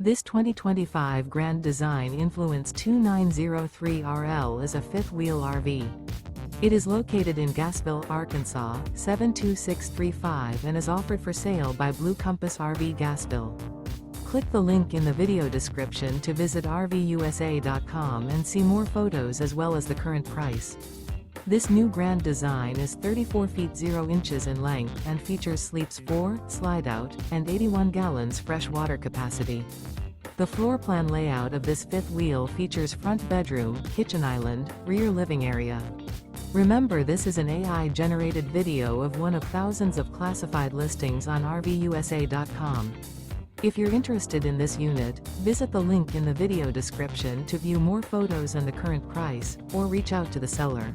This 2025 Grand Design Influence 2903RL is a fifth-wheel RV. It is located in Gassville, Arkansas, 72635 and is offered for sale by Blue Compass RV Gassville. Click the link in the video description to visit RVUSA.com and see more photos as well as the current price. This new Grand Design is 34 feet 0 inches in length and features sleeps 4, slide-out, and 81 gallons fresh water capacity. The floor plan layout of this fifth wheel features front bedroom, kitchen island, rear living area. Remember, this is an AI-generated video of one of thousands of classified listings on RVUSA.com. If you're interested in this unit, visit the link in the video description to view more photos and the current price, or reach out to the seller.